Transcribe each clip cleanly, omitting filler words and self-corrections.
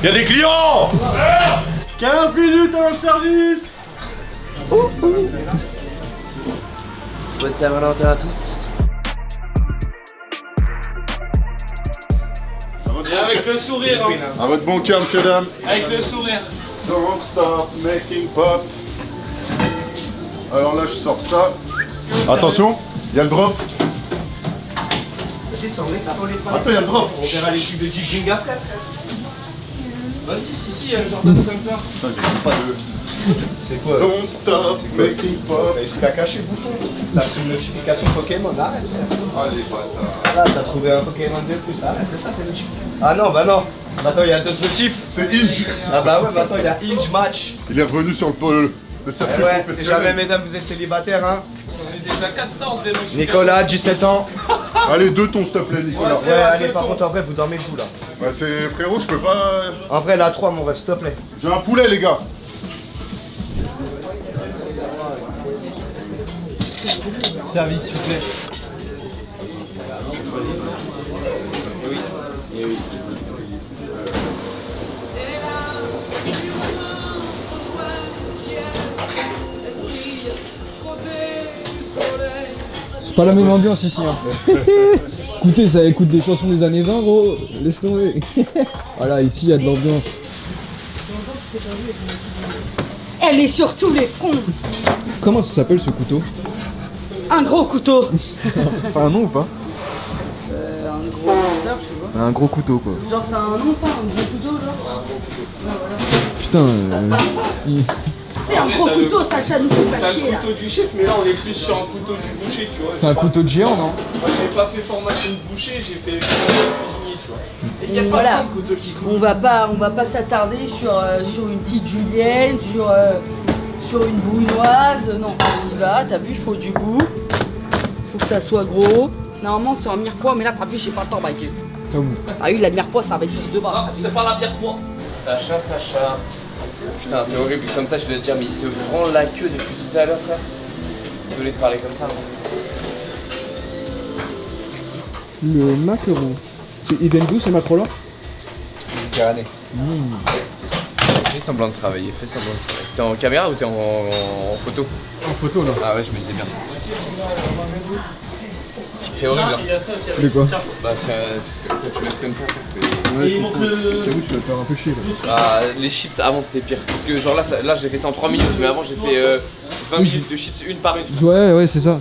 y a des clients. 15 minutes avant le service. Bonne Saint-Valentin à tous. Et avec le sourire, hein. À votre bon cœur, monsieur, dame. Avec le sourire. Don't stop making pop. Alors là, je sors ça. Attention, il y a le drop. C'est sans Attends, il y a le drop. On verra les tubes de DJing après. Vas-y, si, Jordan Center. Putain, j'ai même pas de... C'est quoi? Don't stop making pop. Tu l'as caché le bouton. T'as reçu une notification Pokémon, arrête. Allez, bâtard. Là, t'as trouvé un Pokémon de plus, arrête, c'est ça tes notifs. Ah non, bah non. Attends, il y a d'autres notifs. C'est Inch. Ah bah ouais, bah attends, il y a Inch Match. Il est revenu sur le Eh circuit ouais, si professionnel. jamais mesdames vous êtes célibataires, hein. On est déjà 14 des notifications. Nicolas, 17 ans. Allez, 2 tons, s'il te plaît, Nicolas. Ouais, allez, par contre, en vrai, vous dormez le coup là. Bah, c'est frérot, je peux pas... En vrai, la 3, mon rêve, s'il te plaît. J'ai un poulet, les gars. Service, s'il vous plaît. C'est pas la même ambiance ici. Hein. Écoutez, ça écoute des chansons des années 20, gros. Laisse tomber. Voilà, ici il y a de l'ambiance. Elle est sur tous les fronts. Comment ça s'appelle ce couteau? Un gros couteau. C'est un nom ou pas? Un gros laser, je sais pas. C'est un gros couteau quoi. Genre c'est un nom ça, un gros couteau genre. Putain, C'est un gros couteau, Sacha nous fait T'as pas chier le là. couteau du chef, mais là on est plus sur un couteau du boucher, tu vois. c'est un couteau de géant, non? Moi j'ai pas fait formation de boucher, j'ai fait formation de cuisinier, tu vois. Et y a pas Voilà. besoin de couteau qui coupe. On va pas s'attarder sur une petite julienne, sur une brunoise. Non, on y va, t'as vu, il faut du goût. Faut que ça soit gros. Normalement c'est en mirepoix, mais là t'as vu, j'ai pas le temps, Mike. Ah oui, la mirepoix ça va être juste de bas. Ah, c'est pas la bière quoi. Sacha. Putain, c'est horrible comme ça, je dois te dire, mais il se branle la queue depuis tout à l'heure, frère. Désolé de parler comme ça. Le macaron. Ils viennent d'où ces macros là? Méditerranée. Fais semblant de travailler, fais semblant de travailler. T'es en caméra ou t'es en photo? En photo là. Ah ouais, je me disais bien. C'est horrible. Hein. Il y a ça aussi avec De quoi? Bah tiens, quand tu laisses comme ça, c'est... Ouais, il manque le- j'avoue, tu vas te faire un peu chier là. Ah, les chips avant c'était pire. Parce que genre là j'ai fait ça en 3 minutes, mais avant j'ai fait 20 minutes de chips une par une. Ouais, c'est ça. Ouais,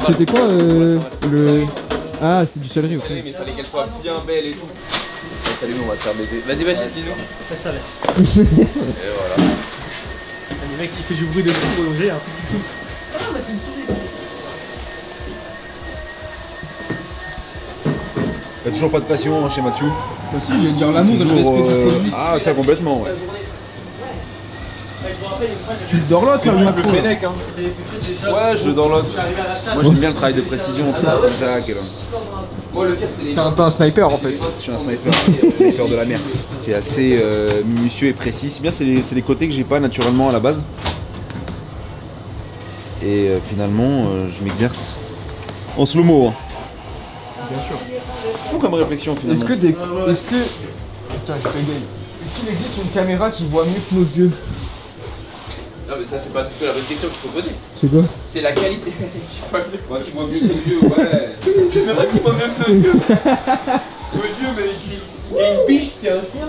C'était quoi le. Ah, c'était du céleri, ok. Mais il fallait qu'elle soit bien belle et tout. Ouais, salut, on va se faire baiser. Vas-y, Baptiste, dis-nous. Reste avec. Et voilà. Le mec il fait du bruit de fou prolongé, hein. Il n'y a toujours pas de passion hein, chez Mathieu. Si, il y a dire l'amour et le respect du produit. Ah, ça complètement, ouais. Tu dors là, tu as le Le macro. là. Fennec, hein. Ouais, je le download. Moi, j'aime bien le travail de précision à Saint-Jacques. là. Moi, le pire, c'est les. T'es un sniper en fait. Je suis un sniper de la mer. C'est assez minutieux et précis. C'est bien, c'est les côtés que j'ai pas naturellement à la base. Et finalement, je m'exerce en slow-mo. Hein. Bien sûr. Fou comme réflexion finalement. Putain, je bégaye. Est-ce qu'il existe une caméra qui voit mieux que nos yeux? Non, mais ça, c'est pas du tout la bonne question qu'il faut poser. C'est quoi? C'est la qualité. Ouais, tu vois mieux que nos yeux, ouais. Une caméra qui voit même que nos yeux. Nos yeux, mais il y a une biche qui a un chien.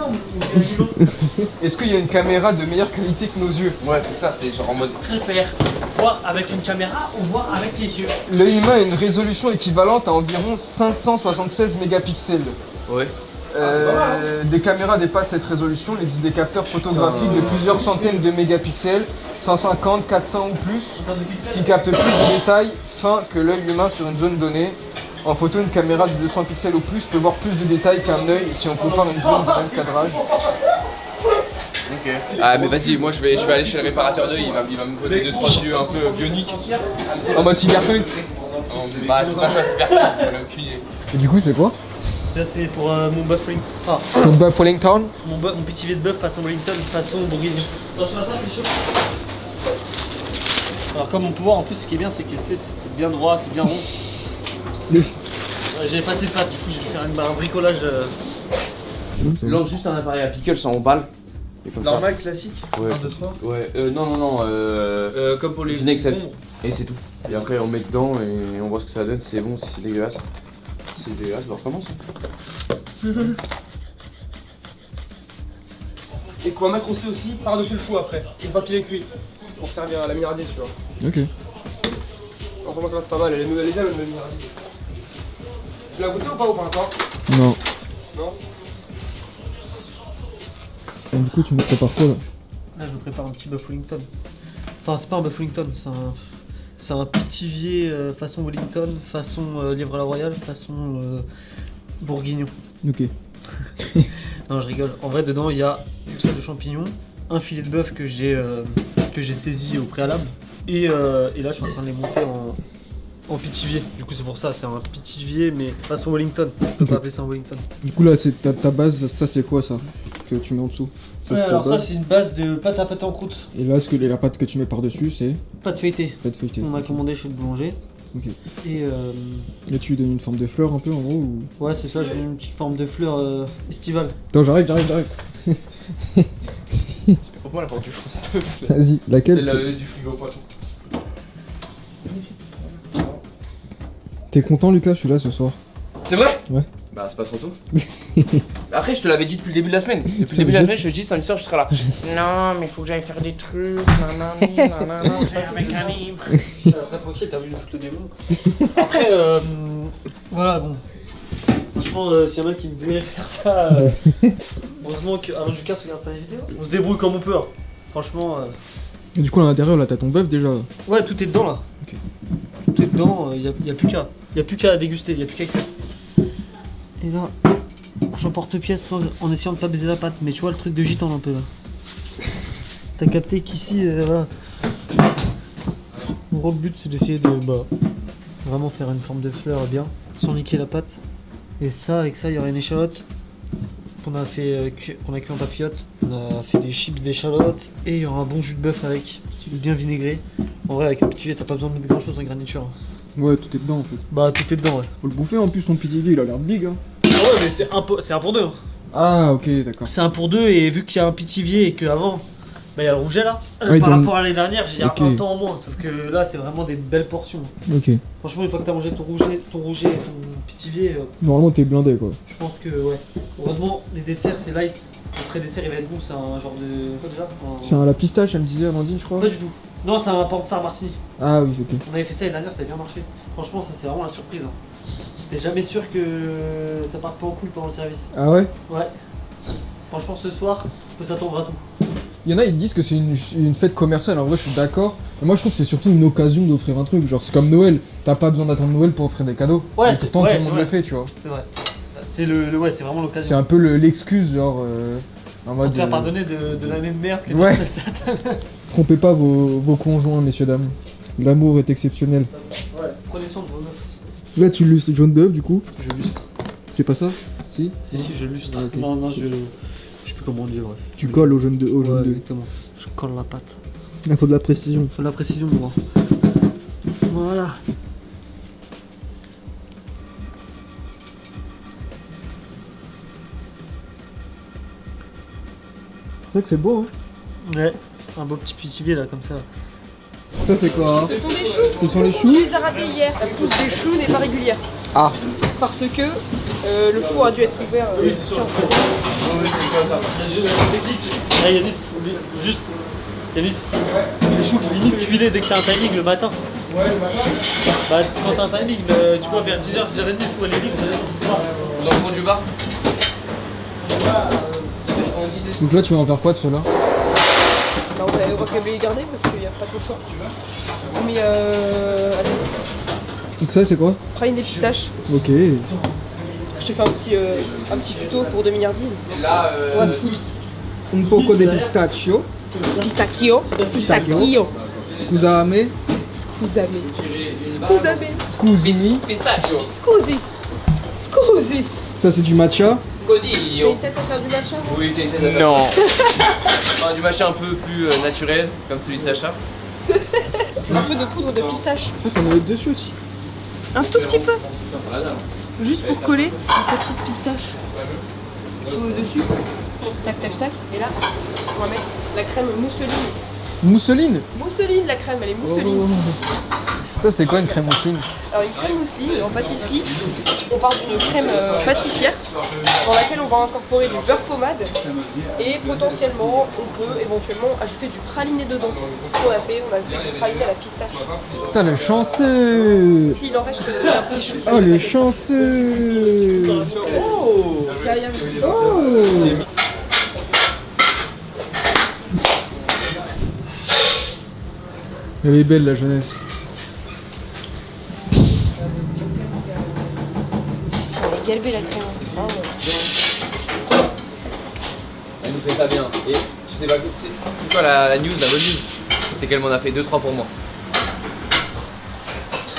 Est-ce qu'il y a une caméra de meilleure qualité que nos yeux? Ouais, c'est ça, c'est genre en mode. Préfère voir avec une caméra ou voir avec les yeux. L'œil humain a une résolution équivalente à environ 576 mégapixels. Ouais. Des caméras dépassent cette résolution. Il existe des capteurs photographiques de plusieurs centaines de mégapixels, 150, 400 ou plus, qui captent plus de détails fins que l'œil humain sur une zone donnée. En photo, une caméra de 200 pixels ou plus peut voir plus de détails qu'un œil si on compare une zone de même cadrage. Ok. Ah, mais vas-y, moi je vais aller chez le réparateur d'œil, il va me poser 2-3 yeux un peu bioniques. En mode cyberpunk. Bah, je sais pas, je vais super j'en ai aucune idée. Et du coup, c'est quoi? Ça c'est pour mon buffering. Ah, Ton buff Wellington. mon petit V de bœuf façon Wellington, façon bourguignon. Non, sur la table c'est chaud. Alors comme on peut voir en plus ce qui est bien c'est que tu sais c'est bien droit, c'est bien rond. J'avais pas assez de pâte, du coup je vais faire un bricolage. Lance juste un appareil à pickles en balle. Et comme Normal, classique. ça. Ouais. 1, 2, 3. Ouais, non. Comme pour les vinaigre sel. bombes. Et c'est tout. Et après on met dedans et on voit ce que ça donne, si c'est bon, si c'est dégueulasse. Si c'est dégueulasse, bah on recommence. Et qu'on va mettre aussi par-dessus le chou après, une fois qu'il est cuit. Pour servir à la mignardise, tu vois. Ok. En comment ça va, c'est pas mal, elle est bien la mignardise. Tu l'as goûté ou pas encore? Non. Non. Et du coup, tu me prépares quoi là? Là, je me prépare un petit bœuf Wellington. Enfin, c'est pas un bœuf Wellington, c'est un pitivier façon Wellington, façon lièvre à la royale, façon bourguignon. Ok. Non, je rigole. En vrai, dedans, il y a du sel de champignons, un filet de bœuf que j'ai saisi au préalable, et là, je suis en train de les monter en pitivier. Du coup, c'est pour ça, c'est un pitivier, mais façon Wellington. On peut pas appeler ça un Wellington. Du coup, là, c'est ta base, ça c'est quoi ça que tu mets en dessous? Ouais, c'est ta alors ça, base. c'est une base de pâte à pâte en croûte. Et là, la pâte que tu mets par-dessus, c'est Pâte feuilletée. pâte feuilletée. On a commandé chez le boulanger. Ok. Et Là, tu lui donnes une forme de fleur un peu en gros ou... ouais, c'est ça, j'ai mis une petite forme de fleur estivale. Attends, j'arrive. Pour moi la porte du fou, s'il te plaît. Vas-y, laquelle C'est c'est... du frigo poisson. T'es content, Lucas, je suis là ce soir? C'est vrai? Ouais. Bah c'est pas trop tôt. Après je te l'avais dit depuis le début de la semaine. Depuis le début de la semaine je te dis samedi soir je serai là. Non mais faut que j'aille faire des trucs, nanana, avec un livre. Après tranquille, t'as vu le foot le démon. Après voilà bon. Franchement s'il y en a qui me voulaient faire ça, heureusement que Alain Lucas regarde pas les vidéos. On se débrouille comme on peut. Hein. Franchement Et du coup, à l'intérieur, là, t'as ton bœuf déjà. ouais, tout est dedans là. Ok. Tout est dedans, y a plus qu'à déguster, y a plus qu'à cuire. Et là, j'emporte-pièce en essayant de pas baiser la pâte, mais tu vois le truc de gitan un peu là. T'as capté qu'ici, voilà. Mon gros but c'est d'essayer de vraiment faire une forme de fleur bien, sans niquer la pâte. Et ça, avec ça, il y aura une échalote qu'on a fait qu'on a cuit en papillote. On a fait des chips d'échalote et il y aura un bon jus de bœuf avec, bien vinaigré. En vrai, avec un petit t'as pas besoin de mettre grand chose en garniture. Ouais, tout est dedans en fait. Bah, tout est dedans, ouais. Faut le bouffer en plus, ton pitivier, il a l'air big, hein. Ah ouais, mais c'est un pour deux. Hein. Ah, ok, d'accord. C'est un pour deux, et vu qu'il y a un pitivier et qu'avant, bah, il y a le rouget là. Ouais, Par donc- rapport à l'année dernière, j'ai Ok. un temps en moins. Sauf que là, c'est vraiment des belles portions. Ok. Franchement, une fois que t'as mangé ton rouget et ton pitivier, Normalement, t'es blindé quoi. je pense que ouais. Heureusement, les desserts c'est light. Après, dessert il va être bon, c'est un genre de. Quoi déjà C'est à la pistache, elle me disait, Amandine, je crois. Pas du tout. Non, c'est un pornstar martini. Ah oui, ok. On avait fait ça l'année dernière, ça a bien marché. Franchement, ça c'est vraiment la surprise. Hein. T'es jamais sûr que ça parte pas en couille pendant le service. Ah ouais? Ouais. Franchement, ce soir, on peut s'attendre à tout. Il y en a, ils disent que c'est une fête commerciale. En vrai, je suis d'accord. Mais moi, je trouve que c'est surtout une occasion d'offrir un truc. Genre, c'est comme Noël. T'as pas besoin d'attendre Noël pour offrir des cadeaux. Ouais, et c'est- pourtant, ouais, tout le c'est monde le vrai. fait, tu vois. C'est vrai. C'est vraiment C'est l'occasion. un peu l'excuse, genre. En On mode. te faire pardonner de l'année de merde que t'as Ouais. passée à ta- Trompez pas vos conjoints, messieurs, dames. L'amour est exceptionnel. Ouais, prenez soin de vos meufs. Là, tu lustres jaune d'œuf, du coup. Je lustre. C'est pas ça? Si. Si, je lustre. Ah, ok. Non, je sais plus comment on dit, bref. Tu colles au jaune d'œuf. Ouais, exactement. Je colle la pâte. Il faut de la précision. Faut de la précision, moi. Voilà. C'est vrai que c'est beau, hein. Ouais, un beau petit pitivier là, comme ça. Ça, c'est quoi, hein? Ce sont des choux. Ce sont les Tu choux? les as ratés hier. La pousse des choux n'est pas régulière. Ah. Parce que le four a dû être ouvert. Oui, c'est sûr. 15 secondes. La technique, c'est. Yanis, juste. Yanis, les choux qui limite cuiler dès que t'as un timing le matin. Ouais, le matin. Bah, quand t'as un timing, tu vois, vers 10h, 10h30, il faut aller vite, Dans le fond du bar. Donc là, tu vas en faire quoi de ceux-là? Bah, on va quand même les garder parce qu'il n'y a pas trop de choix. Mais allez, Donc ça, c'est quoi? prime des pistaches. Ok. Je te fais un petit tuto pour de milliardise. Et là, On va se foutre. Un poco de pistachio. Pistachio. Pistachio. Scusame. Scusame. Scusame. Scusini. pistachio. Scusi. Scusi. Ça, c'est du matcha. J'ai Codillo. une tête à faire du matcha. Oui, t'as une tête à faire. Non. Du machin un peu plus naturel, comme celui de Sacha. Un peu de poudre de pistache. Ah, t'en avais dessus aussi. Un tout petit peu. Voilà. Juste pour coller une petite pistache. sur le dessus. Tac, tac, tac. Et là, on va mettre la crème mousseline. Mousseline? Mousseline, la crème, elle est mousseline. Ça, c'est quoi une crème mousseline? Alors une crème mousseline en pâtisserie, on part d'une crème pâtissière dans laquelle on va incorporer du beurre pommade et potentiellement on peut éventuellement ajouter du praliné dedans. C'est ce qu'on a fait, on a ajouté du praliné à la pistache. Putain, le chanceux! S'il en reste, je te donne un petit chou. Oh, le chanceux! Oh, Elle est belle, la jeunesse. Elle est galbée la crème. Ah ouais. Elle nous fait ça bien. Et tu sais pas, c'est quoi la news, la bonne news? C'est qu'elle m'en a fait 2-3 pour moi.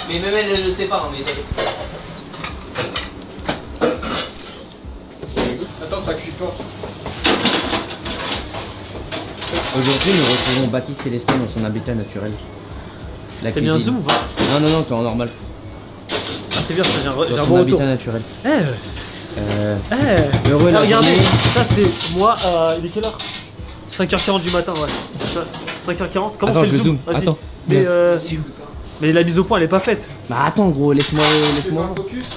Mais même elle ne le sait pas, hein, mais Attends, ça cuit pas. Aujourd'hui, nous retrouvons Baptiste Célestin dans son habitat naturel. La T'as mis un cuisine. zoom ou pas? Non, non, non, t'es en normal. Ah, c'est bien ça, j'ai un Dans bon son retour. habitat naturel. Heureux Ah, la regardez, journée. ça c'est moi, il est quelle heure? 5h40 du matin, ouais. 5h40, comment Attends, on fait je le zoom? zoome. Vas-y. Attends. Mais la mise au point elle est pas faite. Bah attends gros, laisse-moi.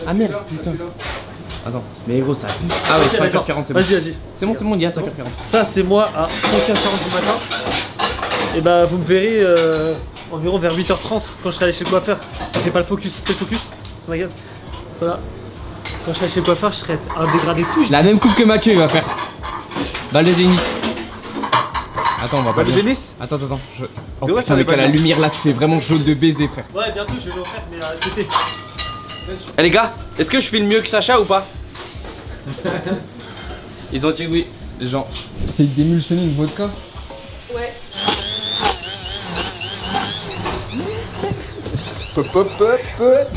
Ah merde, putain. Attends, mais gros ça pue. Ah ouais, 5h40 c'est bon. Vas-y, vas-y. C'est bon, il y a 5h40. Ça c'est moi à 5h40 du matin. Et bah vous me verrez environ vers 8h30 quand je serai allé chez le coiffeur. Ça fait pas le focus, fais le focus. Ça regarde. Voilà. Quand je serai chez le coiffeur, je serai un dégradé tout. La même coupe que Mathieu il va faire. Balle de tennis. Attends, on va pas. Balle de tennis? Attends. Oh Devrait putain, faire avec les la balles. lumière là, tu fais vraiment jaune de baiser, frère. Ouais, bientôt je vais le refaire, mais c'était. Eh les gars, est-ce que je filme mieux que Sacha ou pas? Ils ont dit oui, les gens. C'est d'émulsionner une vodka? Ouais. Pop, pop, pop, pop.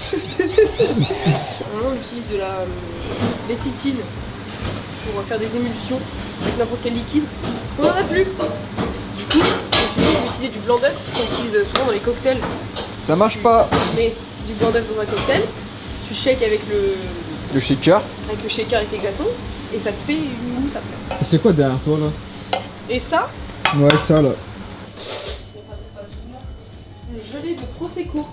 On utilise de la lécithine pour faire des émulsions avec n'importe quel liquide. On en a plus. Du coup, je me suis dit, je vais utiliser du blanc d'œuf qu'on utilise souvent dans les cocktails. Ça marche pas. Mais du blanc d'œuf dans un cocktail, tu shakes avec le shaker. shaker avec les glaçons et ça te fait une mousse après. C'est quoi derrière toi là? Et ça, Ouais, ça là. le gelé de prosecco.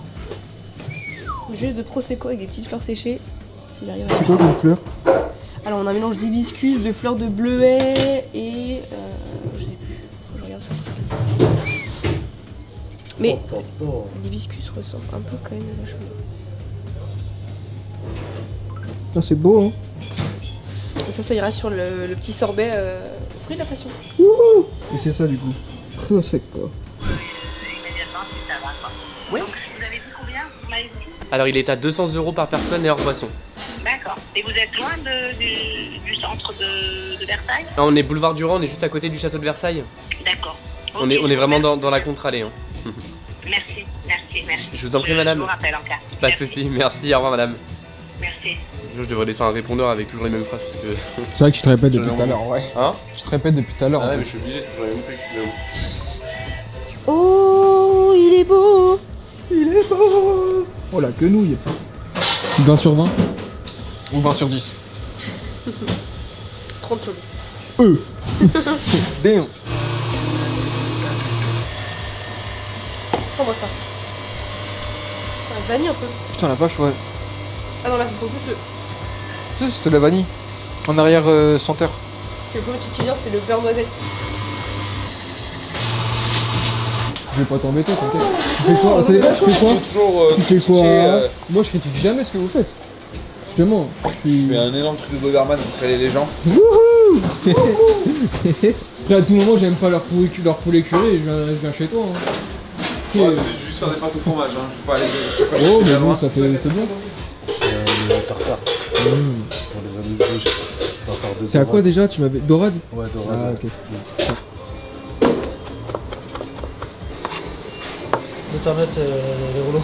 Le gelé de prosecco avec des petites fleurs séchées. S'il arrive à... C'est quoi comme fleur? Alors on a un mélange d'hibiscus, de fleurs de bleuet et je sais plus, faut que je regarde sur le truc. Mais l'hibiscus ressemble un peu quand même vachement. Ah, c'est beau hein. Et ça ira sur le petit sorbet fruit de la passion. Wouhou. Et c'est ça du coup. Très sec quoi. Oui. Vous avez dit combien, vous m'avez dit? Alors il est à 200 € par personne et hors boisson. D'accord. Et vous êtes loin du centre de Versailles? Ah, on est boulevard du Rhin, on est juste à côté du château de Versailles. D'accord. On est vraiment dans la contre-allée. Hein. Merci. Je vous en prie madame. Je vous rappelle en cas. Pas de soucis, merci, au revoir madame. Merci. Je devrais laisser un répondeur avec toujours les mêmes phrases parce que... C'est vrai que tu te répètes depuis tout à l'heure, ouais. Hein? Tu te répètes depuis tout à l'heure. Ah ouais en mais fait. je suis obligé, c'est toujours les mêmes trucs. Mais bon. Oh, il est beau. Il est beau. Oh la quenouille. 20 sur 20 ou 20 sur 10? 30 sur 10. Damn. Prends-moi ça. Vanille un peu. Putain la vache, ouais. Ah non là c'est son goût. Tu sais, c'était de la vanille. En arrière senteur. Le premier truc qui vient c'est le beurre noisette. Je vais pas t'embêter, t'inquiète. Tu fais quoi? Ça dépend, tu fais quoi? Tu fais quoi? Moi je critique jamais ce que vous faites. Justement, Je fais un énorme truc de Doberman pour caler les gens. Wouhou. Après, à tout moment, j'aime pas leur poulet curé et je viens chez toi. Hein. Ouais, mais c'est juste faire des pâtes au fromage, hein. Je peux pas aller. Oh, mais bon, ça fait. C'est bon. Le tartare. Pour les années riches. Tartare de C'est à quoi déjà? Tu m'avais. Dorade? Ouais, dorade. Ah, ok. Butternut, les rouleaux.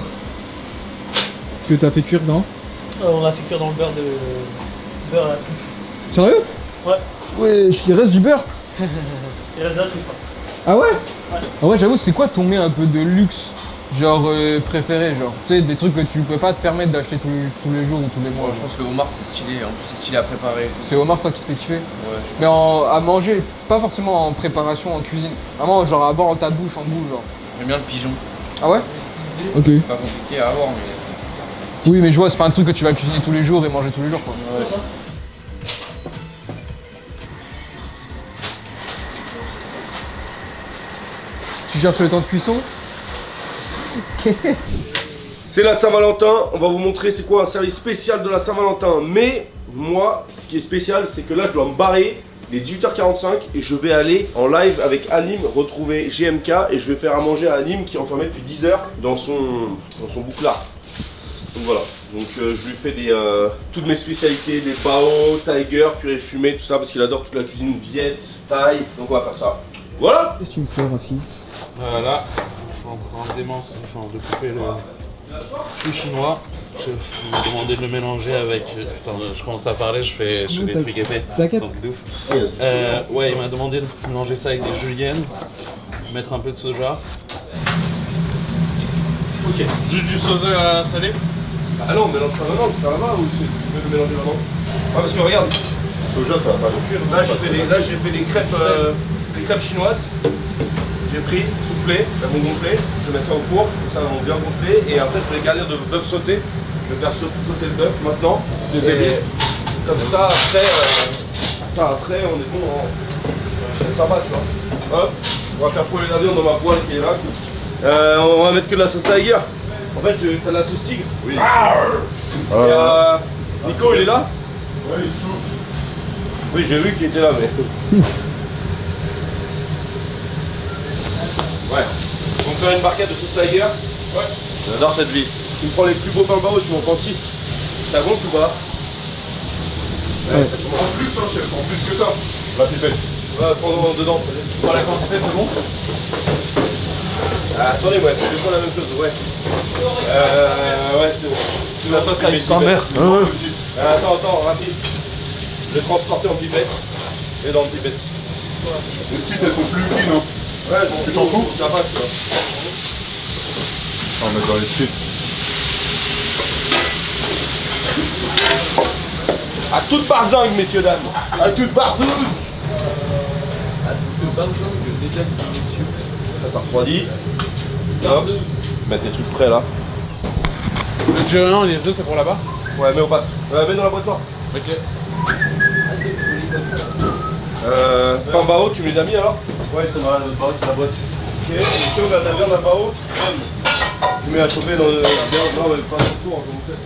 Que t'as fait cuire dans? On l'a fait cuire dans le beurre beurre à la truffe. Sérieux? Ouais. Ouais, il reste du beurre? Il reste de la truffe. Ah ouais? Ouais. Ah ouais, j'avoue, c'est quoi ton mets un peu de luxe genre préférés, genre, tu sais, des trucs que tu peux pas te permettre d'acheter tous les jours ou tous les mois. Ouais, je pense que le homard c'est stylé, en plus c'est stylé à préparer. C'est homard toi qui te fait kiffer? Ouais. Mais à manger, pas forcément en préparation, en cuisine. Vraiment, genre à avoir dans ta bouche, en bout, genre. J'aime bien le pigeon. Ah ouais? Ok. C'est pas compliqué à avoir, mais. Oui, mais je vois, c'est pas un truc que tu vas cuisiner tous les jours et manger tous les jours, quoi. Ouais. Tu cherches le temps de cuisson? C'est la Saint-Valentin, on va vous montrer c'est quoi un service spécial de la Saint-Valentin. Mais moi, ce qui est spécial, c'est que là je dois me barrer. Il est 18h45 et je vais aller en live avec Alim retrouver GMK et je vais faire à manger à Alim qui est enfermé depuis 10 heures dans son bouclard. Donc voilà, donc je lui fais toutes mes spécialités, des bao, tiger, purée fumée, tout ça parce qu'il adore toute la cuisine viette, thaï, donc on va faire ça. Voilà. Qu'est-ce que tu me fais, Rafi? Voilà, je suis en démence, enfin, de couper le chou chinois. Je me demandais de le mélanger avec. Attends, je commence à parler, je fais des trucs épais. T'inquiète. Ouais, il m'a demandé de mélanger ça avec des juliennes, mettre un peu de soja. Ok, juste du soja salé? Ah non, mélange ça maintenant, je fais là-bas ou tu veux le mélanger maintenant? Ouais, parce que regarde, soja ça va pas le cuire. Là j'ai fait des crêpes chinoises. J'ai pris, soufflé, elles vont gonfler, je vais mettre ça au four, comme ça elles vont bien gonfler et après je vais les garnir de bœuf sauté. Je vais faire sauter le bœuf maintenant, des épices. Comme ça après on est bon, c'est sympa tu vois. Hop, on va faire poêler la viande dans ma poêle qui est là. On va mettre que de la sauce tiger. En fait t'as de la sauce tigre. Oui. Et Nico il est là? Oui, il est chaud. Oui j'ai vu qu'il était là mais. Ouais. On va faire une barquette de sauce tiger. Ouais. J'adore cette vie. Tu me prends les plus beaux pains bao, tu m'en prends 6. Ça gonfle ou pas? Ouais. En plus, hein, chef, en plus que ça. La pipette. Ouais, prends dedans. Voilà, quand tu fais, c'est bon. Ah, attendez, ouais, c'est pas la même chose, ouais. Ouais, c'est la sauce avec sa mère. Attends, rapide. Je vais transporter en pipette. Et dans le pipette. Les petites, elles sont plus fines, hein. Ouais, bon, tu t'en fous? Ça passe, tu vois. On va mettre dans les frites. À toute barzingue, messieurs, dames. À toute barzouze. À toute barzingue, déjà, messieurs. Ça refroidit. Hop. Mets tes trucs prêts là. Le Gérien et les œufs, c'est pour là-bas? Ouais, mets au passe. Mets dans la boîte là. Ok. Pain bao, tu me les as mis alors? Ouais, c'est dans la boîte. Ok, monsieur, on a de la viande à bao. Tu mets à chauffer dans le viande, non mais pas dans le four, comme vous faites.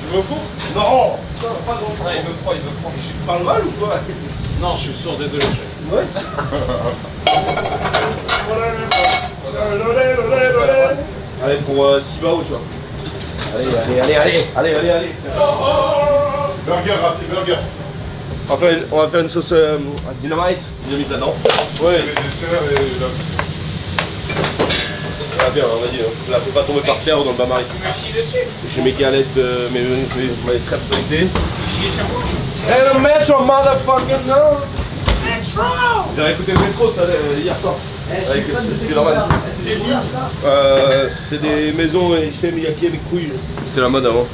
Tu veux au four? Non, pas dans le four. Il veut froid. Je parle mal ou quoi? Non, je suis sourd, désolé, chef. Ouais. Allez, pour 6 bao, tu vois. Allez. Burger, Rafi, burger. On va faire une sauce dynamite là-dedans. Ouais. Ah bien, on a dit, la fais pas tomber par terre ou dans le bain-marie. Tu me chies dessus? J'ai mes galettes, mes crêpes feuilletées. Tu chies chez moi? Hey le Metro, motherfucker, no! Metro! J'ai écouté le métro hier soir. Avec Spider-Man. C'est des maisons et chez Miyake avec couilles. C'était la mode avant.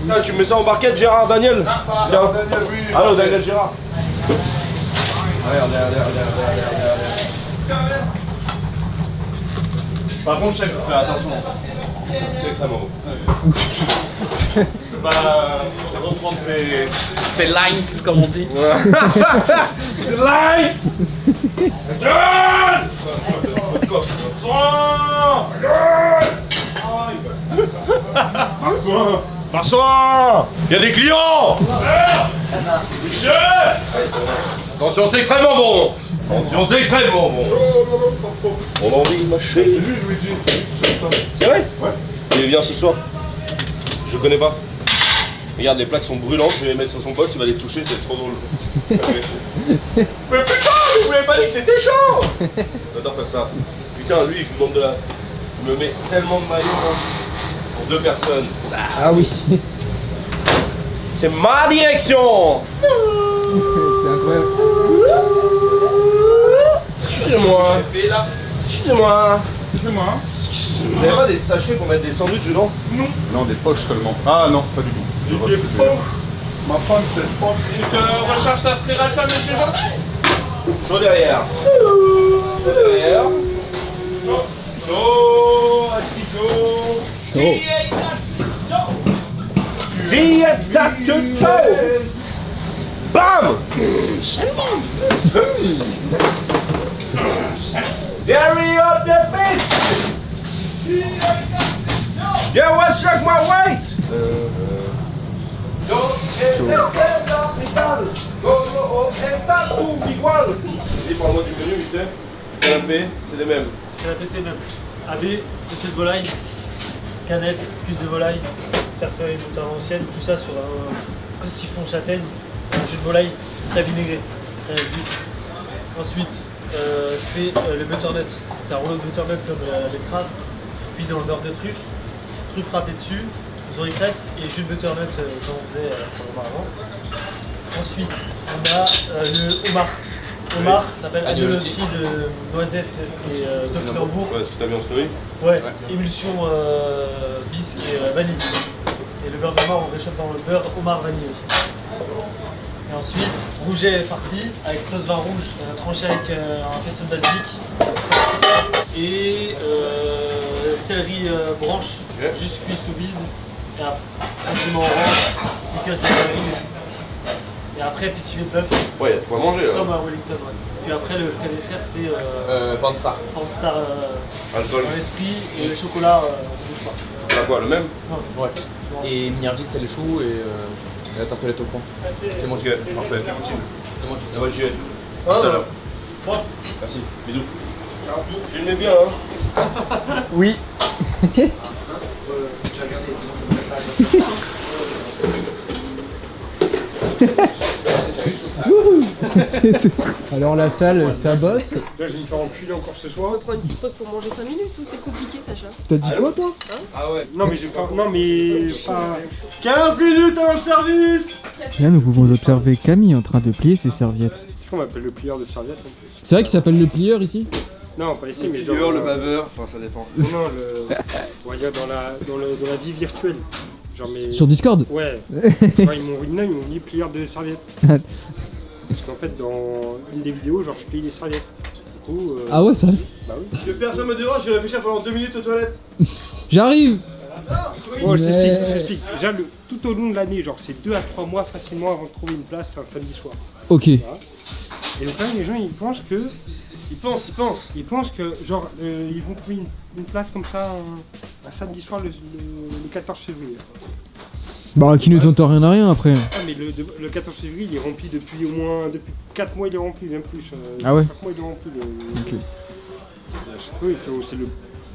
Ah, tu mets ça en barquette, Gérard, Daniel? Tiens. Daniel, oui. Allô, Daniel Gérard. Allez. Par contre, chef, faut faire attention. C'est extrêmement beau. Je peux pas reprendre ces lines, comme on dit. Lines! Bonsoir! Il y a des clients! Michel! Attention, c'est extrêmement bon! On a envie de mâcher. C'est lui, Luigi. C'est vrai? Ouais. Il vient ce soir. Je connais pas. Regarde, les plaques sont brûlantes, je vais les mettre sur son pote, il va les toucher, c'est trop drôle. Mais putain, vous m'avez pas dit que c'était chaud! J'adore faire ça. Putain, lui, je vous demande de la... Je me mets tellement de maillot pour 2 personnes. Ah oui. C'est ma direction! C'est incroyable. Suis-moi! Excusez-moi. C'est moi. Vous avez pas des sachets pour mettre des sandwichs dedans? Non, des poches seulement. Ah non, pas du tout. Des poches. Ma femme, c'est pas. Tu te recharges ta sriracha, monsieur Jean? Chaud derrière. Chaud derrière. Chaud, Bam! Dairy up the bitch! Yeah, what's up my weight? Et parle-moi du menu, vite fait. Canapé, c'est les mêmes. Canapé, c'est le même. AB, PC de volaille, canette, cuisse de volaille, cerfeuil, moutarde ancienne, tout ça sur un siphon châtaigne, un jus de volaille très vinaigré, très vite. Ensuite, c'est le butternut. C'est un rouleau de butternut comme la betterave, puis dans le beurre de truffe râpée dessus, oignon cresse et jus de butternut comme on faisait auparavant. Ensuite, on a le homard. Homard, ça s'appelle agnolotti de noisettes et topinambour. Ouais, ce que t'as mis en story. Ouais, émulsion bisque et vanille. Et le beurre de homard, on réchauffe dans le beurre homard vanille aussi. Et ensuite, rouget farci avec sauce vin rouge tranché avec un pesto de basilic. Et céleri branche, juste cuit sous vide. Et un piment orange, une casse de céleri. Et après, petit filet de bœuf. Ouais, il y a de quoi manger là. Comme un Wellington, ouais. Puis après, le pré-dessert, c'est Panstar. Panstar Alcool. dans l'esprit et le chocolat, on bouge pas. Chocolat quoi, le même? Ouais. Et Minardi, c'est le chou et la tartelette au pain. C'est moi qui Ok, parfait. C'est moi qui moi j'y vais. Tout à l'heure. Merci, bisous. Filmez bien, hein. Oui. Alors la salle, ça bosse. Là, je vais me faire enculer encore ce soir. On prend une petite pause pour manger 5 minutes ou c'est compliqué, Sacha? T'as dit quoi toi? Ah ouais. Non, mais je vais faire. Non, mais. Pas... 15 minutes avant le service. Là, nous pouvons observer Camille en train de plier ses serviettes. Est-ce qu'on m'appelle le plieur de serviettes en plus? C'est vrai qu'il s'appelle le plieur ici? Non, pas ici, mais Le genre. plieur, le baveur, enfin ça dépend. Non, on va dire dans la vie virtuelle. Genre, mais. Sur Discord? Ouais. Quand ils m'ont dit plieur de serviettes. Parce qu'en fait, dans une des vidéos, genre, je plie les serviettes. Du coup. Ah ouais, ça? Bah oui. Que personne me dérange, je vais réfléchir pendant 2 minutes aux toilettes. J'arrive! Oh, je t'explique. Déjà, tout au long de l'année, genre, c'est 2 à 3 mois facilement avant de trouver une place un samedi soir. Ok. Voilà. Et donc là, les gens, ils pensent que. Ils pensent que, genre, ils vont trouver une place comme ça un samedi soir le 14 février. Bah, qui ne tente rien à rien après. Ah, mais le 14 février, il est rempli depuis au moins. Depuis 4 mois, il est rempli, même plus. Ah ouais? 4 mois, il est rempli. Ok. Oui,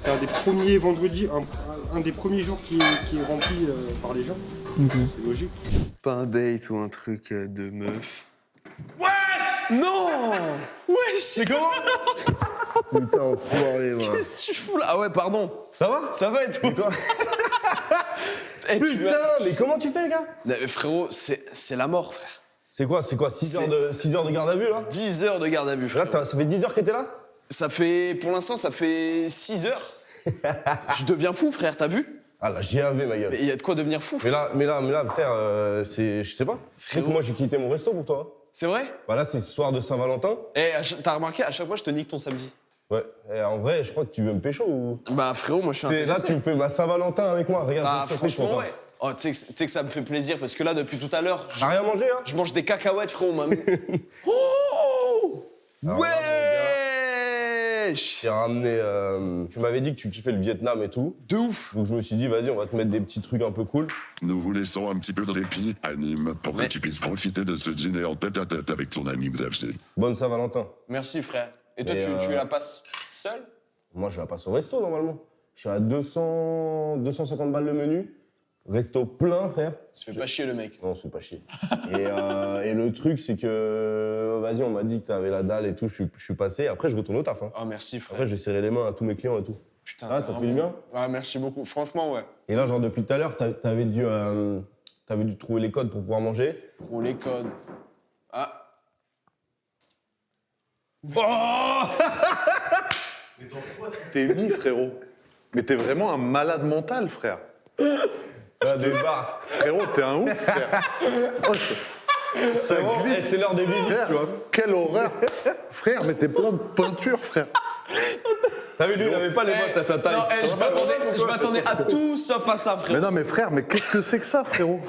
c'est un des premiers vendredis, un des premiers jours qui est rempli par les gens. Ok. C'est logique. Pas un date ou un truc de meuf. Non! Wesh! C'est comment? Putain, enfoiré, moi. Qu'est-ce que tu fous là? Ah ouais, pardon. Ça va? Ça va et toi? Eh, putain, mais comment tu fais, gars? Mais frérot, c'est la mort, frère. C'est quoi 6 heures de garde à vue, là? 10 heures de garde à vue, frère. Là, ça fait 10 heures que t'es là? Ça fait, pour l'instant, ça fait 6 heures. Je deviens fou, frère, t'as vu? Ah, la GAV, ma gueule. Mais il y a de quoi devenir fou, frère. Mais là, frère, c'est... Je sais pas. Tu sais que moi, j'ai quitté mon resto pour toi. C'est vrai? Bah là, c'est ce soir de Saint-Valentin. Eh, t'as remarqué, à chaque fois, je te nique ton samedi. Ouais. Et en vrai, je crois que tu veux me pécho ou... Bah, frérot, moi, je suis intéressé. Là, tu me fais ma Saint-Valentin avec moi. Regarde, bah, je suis surprise pour franchement, toi. ouais. Oh, tu sais que ça me fait plaisir parce que là, depuis tout à l'heure. T'as rien mangé, hein? Je mange des cacahuètes, frérot, maman. Oh! Ouais! J'ai ramené. Tu m'avais dit que tu kiffais le Vietnam et tout. De ouf! Donc je me suis dit, vas-y, on va te mettre des petits trucs un peu cool. Nous vous laissons un petit peu de répit à Nîmes pour que tu puisses profiter de ce dîner en tête à tête avec ton ami Xavier. Bonne Saint-Valentin. Merci, frère. Et toi, tu la passes seul? Moi, je la passe au resto, normalement. Je suis à 250 balles le menu. Resto plein, frère. Ça fait pas chier, le mec. Non, c'est pas chier. et le truc, c'est que... Vas-y, on m'a dit que t'avais la dalle et tout, je suis passé. Après, je retourne au taf. Hein. Oh, merci, frère. Après, j'ai serré les mains à tous mes clients et tout. Putain, ah, ça te fait du bien? Ah, merci beaucoup. Franchement, ouais. Et là, genre, depuis tout à l'heure, t'avais dû trouver les codes pour pouvoir manger. Pour les codes. Ah. Oh Mais dans quoi tu t'es mis, frérot? Mais t'es vraiment un malade mental, frère. Ah, des barres. Frérot, t'es un ouf, frère. Oh, ça glisse. C'est l'heure des visites, tu vois. Quelle horreur. Frère, mais t'es plein de peinture, frère. T'as vu, lui, il avait pas les bottes à sa taille. Non, je m'attendais à tout sauf à ça, frérot. Mais non, mais frère, mais qu'est-ce que c'est que ça, frérot?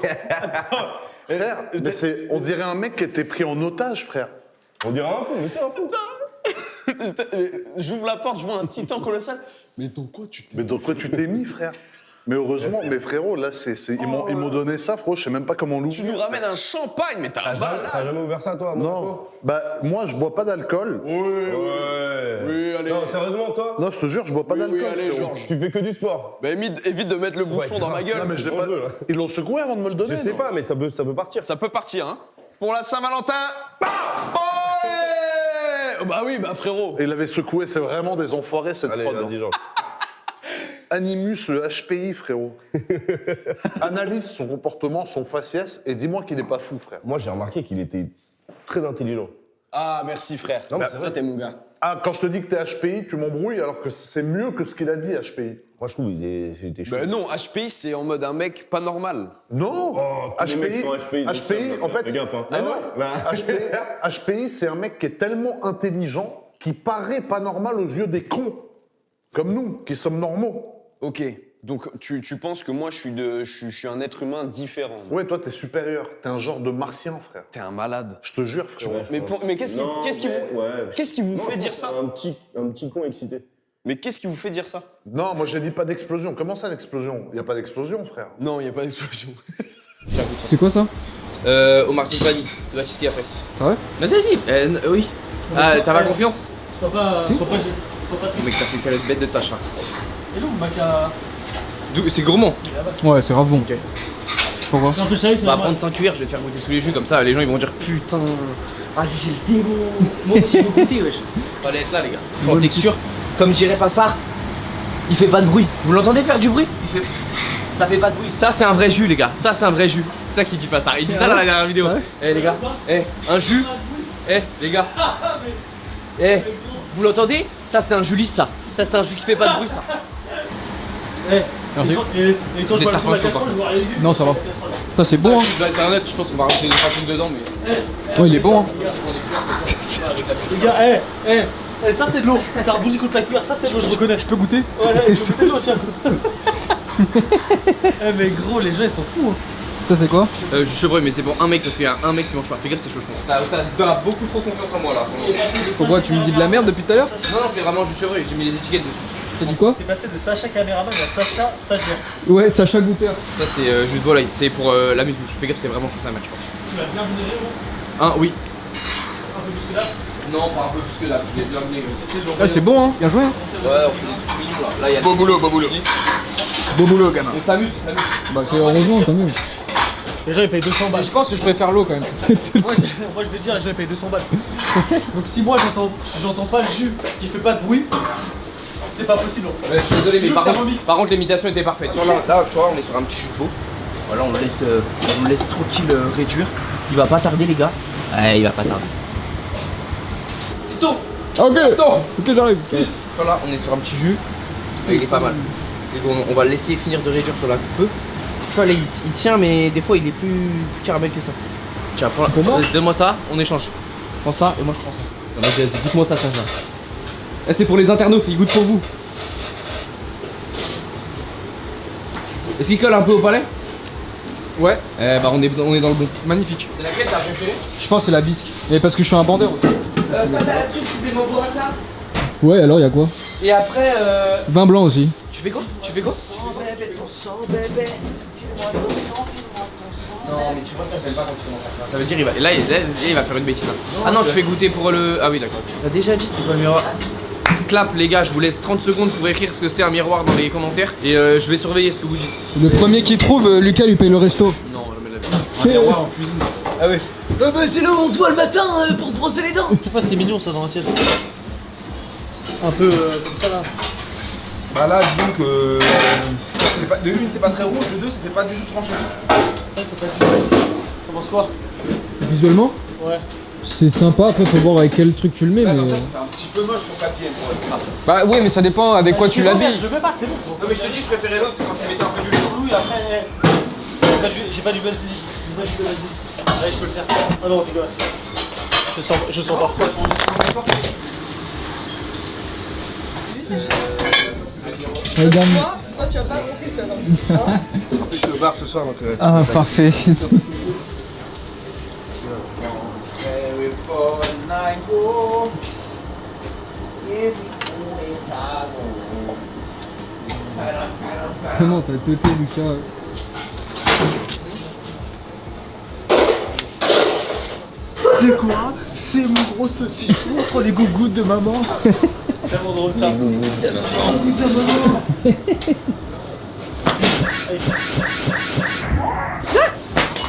Frère, mais on dirait un mec qui était pris en otage, frère. On dirait un fou, mais c'est un fou. J'ouvre la porte, je vois un titan colossal. Mais dans quoi tu t'es mis, frère? Mais heureusement, mais frérot, là, ils m'ont donné ça, frérot, je sais même pas comment on l'ouvre. Tu nous ramènes un champagne, mais t'as un malade. T'as jamais ouvert ça, toi? Non. Bah, moi, je bois pas d'alcool. Oui, allez. Non, sérieusement, toi? Non, je te jure, je bois pas d'alcool. Oui, allez, frérot. Georges. Tu fais que du sport. Bah, évite de mettre le bouchon dans ma gueule. Non, mais j'ai pas... Ils l'ont secoué avant de me le donner. Je sais pas, mais ça peut partir. Ça peut partir, hein. Pour la Saint-Valentin. Bah oui, bah frérot. Et il avait secoué, c'est vraiment des enfoirés, cette Allez, prod. vas-y, Georges. Animus, le HPI, frérot. Analyse son comportement, son faciès, et dis-moi qu'il n'est pas fou, frère. Moi, j'ai remarqué qu'il était très intelligent. Ah, merci, frère. Non, mais c'est Toi, vrai. t'es mon gars. Ah, quand je te dis que t'es HPI, tu m'embrouilles, alors que c'est mieux que ce qu'il a dit, HPI. Moi, je trouve qu'il était chaud. Bah non, HPI, c'est en mode un mec pas normal. Non. tous les mecs sont HPI, donc ça, en fait, fais gaffe, hein. Ah non. HPI, c'est un mec qui est tellement intelligent qui paraît pas normal aux yeux des cons, comme nous, qui sommes normaux. Ok, donc tu penses que moi, je suis un être humain différent. Ouais, toi, t'es supérieur. T'es un genre de martien, frère. T'es un malade. Je te jure, frère. Mais qu'est-ce qui vous fait dire ça? Un petit con excité. Mais qu'est-ce qui vous fait dire ça? Non, moi, j'ai dit pas d'explosion. Comment ça, l'explosion? Y a pas d'explosion, frère. Non, y a pas d'explosion. C'est quoi ça? Omar Tiffany, c'est Baptiste qui a fait. C'est vrai? Vas-y, oui. Ah, t'as pas confiance? Sois pas Si. triste. Mec, t'as fait une bête de tâche là. Et non, mec, à... C'est gourmand. Ouais, c'est grave bon. Ok. Pourquoi? C'est un peu salé, c'est On va normal. prendre 5 cuillères, je vais te faire goûter sous les jus, comme ça les gens ils vont dire putain, vas-y j'ai le démon. Moi aussi je veux goûter, wesh. Fallait être là les gars. Je en texture, comme dirait Passard, il fait pas de bruit. Vous l'entendez faire du bruit? Ça fait pas de bruit. Ça c'est un vrai jus les gars, ça c'est un vrai jus. C'est ça qu'il dit Passard, il dit ça dans la dernière vidéo. Eh les gars, un jus. Les gars. Vous l'entendez? Ça c'est un jus lisse ça. Ça c'est un jus qui fait pas de bruit ça. Et quand je vois le fond de la casserole, je vois les légumes. Non, ça va. Ça c'est bon, hein. Sur internet, je pense qu'on va rajouter des patines dedans, mais. Ouais, il est bon, hein. Les gars, ça c'est de l'eau. Ça rebondit contre la cuillère, ça c'est de l'eau, je reconnais. Je peux goûter? Ouais, je peux goûter l'eau, tiens. Mais gros, les gens ils sont fous, hein. Ça c'est quoi? Jus chevreuil, mais c'est pour un mec parce qu'il y a un mec qui mange pas. Fais gaffe, c'est chaud, je pense. T'as beaucoup trop confiance en moi là. Pourquoi tu me dis de la merde depuis tout à l'heure? Non, c'est vraiment jus chevreuil, j'ai mis les étiquettes dessus. T'as dit quoi? T'es passé de Sacha caméraman à Sacha stagiaire. Ouais, Sacha goûteur. Ça c'est jus de volaille, c'est pour l'amuse-bouche. Fais gaffe, c'est vraiment chaud, ça match. Tu l'as bien vinaigré, gros? Oui. Un peu plus que là? Non, pas un peu plus que là, je l'ai bien vinaigré. Ouais, c'est bon, hein. Bien joué. Ouais, on fait des trucs mignons là. Là, il y a Beau boulot. Beau boulot, gamin. On s'amuse. Bah, c'est heureusement, tant mieux. Les gens ils payent 200 balles. Je pense que je préfère l'eau quand même. moi je vais te dire, les gens ils payent 200 balles. Donc si moi j'entends pas le jus qui fait pas de bruit, c'est pas possible. Ouais, je suis désolé, mais par contre l'imitation était parfaite. Là, tu vois, on est sur un petit jus de veau. Voilà, on le laisse tranquille réduire. Il va pas tarder, les gars. Ouais, il va pas tarder. Stop. Ok, j'arrive. Voilà, on est sur un petit jus. Ouais, il est pas mal. Et bon, on va le laisser finir de réduire sur la coupe. Tu vois, là, il tient, mais des fois, il est plus caramel que ça. Tiens, donne-moi ça, on échange. Prends ça et moi je prends ça. Vas-y, goûte-moi ça. Eh, c'est pour les internautes, il goûte pour vous. Est-ce qu'il colle un peu au palais? Ouais. Eh bah on est dans le bon. Magnifique. C'est laquelle t'as préférée? Je pense que c'est la bisque. Mais parce que je suis un bandeur. Pas de truc supplément burrata. Ouais, alors y'a quoi? Et après Vin blanc aussi. Tu fais quoi? Non mais tu vois ça j'aime pas quand tu commences à faire. Ça veut dire il va faire une bêtise là. Ah non tu fais goûter pour le... Ah oui d'accord. T'as déjà dit c'est quoi le miroir? Clap les gars, je vous laisse 30 secondes pour écrire ce que c'est un miroir dans les commentaires. Et je vais surveiller ce que vous dites. Le premier qui trouve, Lucas lui paye le resto. Non jamais la vie. Un miroir en cuisine. Ah ouais. Bah c'est là où on se voit le matin pour se brosser les dents. Je sais pas, c'est mignon ça dans l'assiette. Un peu comme ça là. Bah là, disons que de une, c'est pas très rouge, de deux, ça fait pas du tout tranché. Ça peut être du... T'en penses quoi? Visuellement? Ouais. C'est sympa, après faut voir avec quel truc tu le mets, mais... C'est un petit peu moche sur papier pour être. Bah oui, mais ça dépend avec quoi tu l'habilles. Je le fais pas, c'est bon. Non mais je te dis, je préférais l'autre quand tu mettais un peu du lait. Oui, après. J'ai pas du bel style. Allez, je peux le faire. Ah non, dégueulasse. Je sens pas. Regarde. Toi, tu vas pas monter ça, hein. En plus, je suis au bar ce soir, donc. Ah, parfait. Comment t'as teuté, Lucas? C'est quoi? C'est mon gros saucisson entre les gougouttes de maman. C'est tellement drôle ça. Les gougouttes de maman.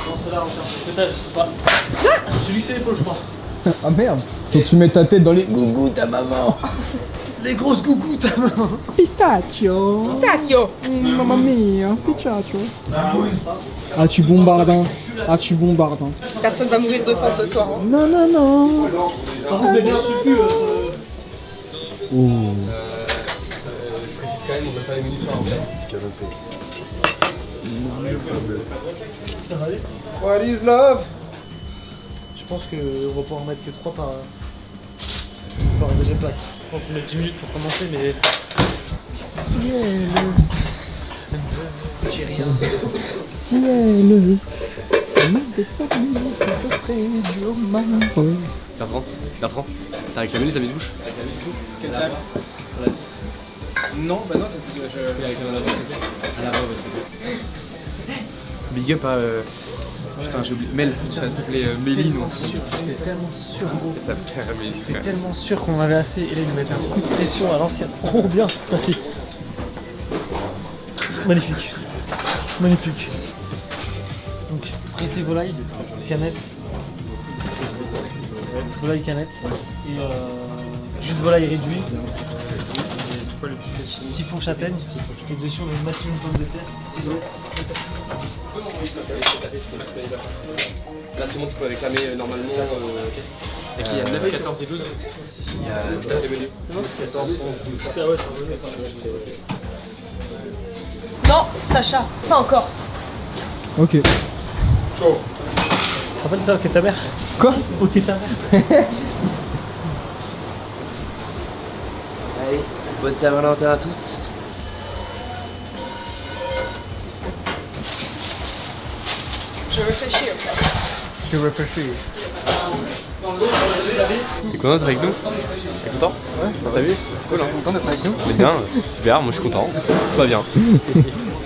Non, c'est là, c'est ça, je sais pas. Je suis lissé l'épaule, je crois. Ah merde. Faut que tu mets ta tête dans les gougouttes à maman. Les grosses gougouttes à maman. Pistachio. Pistachio. Mamma mia, pistachio. Ah tu bombardes, hein. Ah tu bombardes, hein. Personne va mourir de faim ce soir. Hein. Non, non, non. Ça vous plaît bien suffit. Oh. Je précise quand même, on va faire les menus sur l'entrée. Canapé. Ça va aller? What is love? Je pense qu'on va pouvoir en mettre que 3 par une deuxième plaque. Je pense qu'on met 10 minutes pour commencer, mais. Ciel. J'ai rien. Ciel. M'avait promis que ce serait du homard. Bertrand, t'as réclamé les amis de bouche? Quelle table? La 6. Non, bah non, je vais avec la navre. Big up à. Putain, j'ai oublié. Mel, ça s'appelait Méline. J'étais tellement sûr, gros. Ça s'appelait J'étais tellement sûr qu'on en avait assez. Et là, il nous mettait un coup de pression à l'ancienne. Oh, bien, merci. Magnifique. Magnifique. Donc, pressé volaille, canette. Volaille canette. Et jus de volaille réduit. Siphon châtaigne. Et dessus, on a une matinée de pommes de terre. Là, c'est bon, tu peux réclamer normalement. Et qu'il y a 9, 14 et 12. Il y a les menus. 14, 11, 12. Non, Sacha, pas encore. Ok. Chaud. Rappelle ça, ok ta mère. Quoi? Ok ta mère. Allez, bonne Saint-Valentin à tous. Je réfléchis. Je réfléchis. C'est quoi notre avec nous? T'es content? Ouais, t'as vu? Cool, hein? Content d'être avec nous? C'est bien, super, moi je suis content. Tout va bien.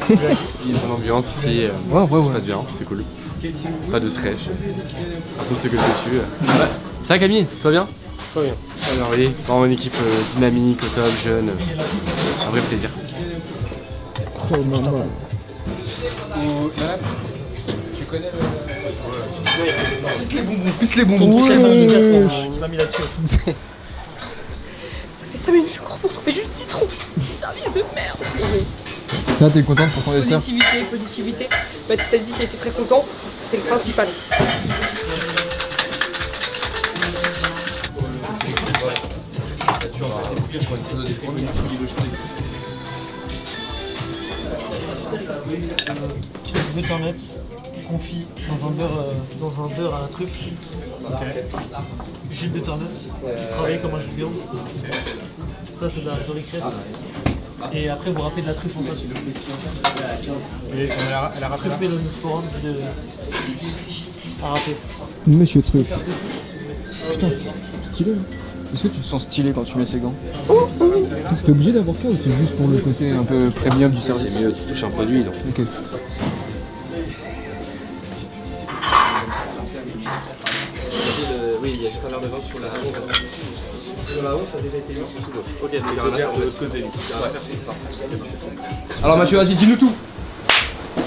Il y a une bonne ambiance ici, ça se passe bien, c'est cool. Pas de stress. Personne ne se gueule dessus. Ça va Camille? Tout va bien? Tout va bien. Alors oui, vraiment une équipe dynamique, au top, jeune. Un vrai plaisir. Oh maman. Tu connais Pisse les bonbons, il m'a mis là-dessus. Ça fait 5 minutes que je cours pour trouver du jus de citron. Service de merde. Ça, t'es contente pour ton dessert? Positivité. Baptiste a dit qu'il était très content. C'est le principal. Butternut confit dans un beurre à la truffe. Jus de butternut, travaillé comme un jus de viande. Ça c'est de la risole cresse. Et après vous râpez de la truffe en sauce. Et elle a râpé truffe mélonosporum à râper. Monsieur Truff. Putain, stylé. Est-ce que tu te sens stylé quand tu mets ces gants? T'es obligé d'avoir ça ou c'est juste pour le côté un peu premium du service? C'est mieux, tu touches un produit donc. Ok. Oui, il y a juste un verre de vin sur la 11. Sur la 11, ça a déjà été mis, c'est tout bon. Ok, c'est un verre de l'autre côté. Alors Mathieu, vas-y, dis-nous tout.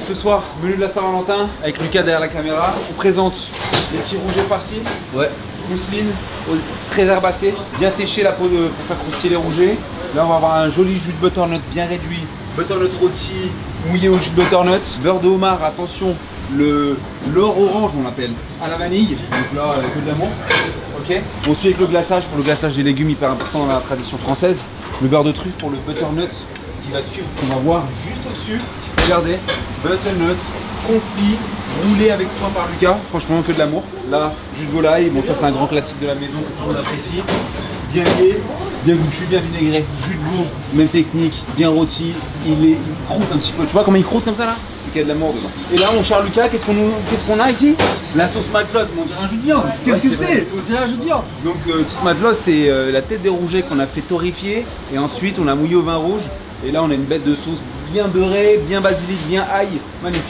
Ce soir, menu de la Saint-Valentin, avec Lucas derrière la caméra. On présente les petits rougets farcis. Ouais. Mousseline, très herbacée, bien séché la peau pour faire croustiller les rougets. Là, on va avoir un joli jus de butternut bien réduit. Butternut rôti, mouillé au jus de butternut. Beurre de homard, attention, l'or orange, on l'appelle, à la vanille. Donc là, que de l'amour. Ok. On suit avec le glaçage, pour le glaçage des légumes, hyper important dans la tradition française. Le beurre de truffe pour le butternut qui va suivre, qu'on va voir juste au-dessus. Regardez, butternut, confit, roulé avec soin par Lucas. Franchement, que de l'amour. Là, jus de volaille. Bon, ça, c'est un grand classique de la maison que tout le monde apprécie. Bien lié, bien goûtu, bien vinaigré. Jus de veau, même technique, bien rôti. Il croûte un petit peu. Tu vois comment il croûte comme ça là? C'est qu'il y a de l'amour dedans. Et là, mon cher Lucas, qu'est-ce qu'on a ici? La sauce matelote. On dirait un jus de viande. Qu'est-ce que c'est? On dirait un jus de viande. Donc, sauce matelote, c'est la tête des rougets qu'on a fait torréfier. Et ensuite, on l'a mouillé au vin rouge. Et là, on a une bête de sauce bien beurrée, bien basilic, bien ail. Magnifique.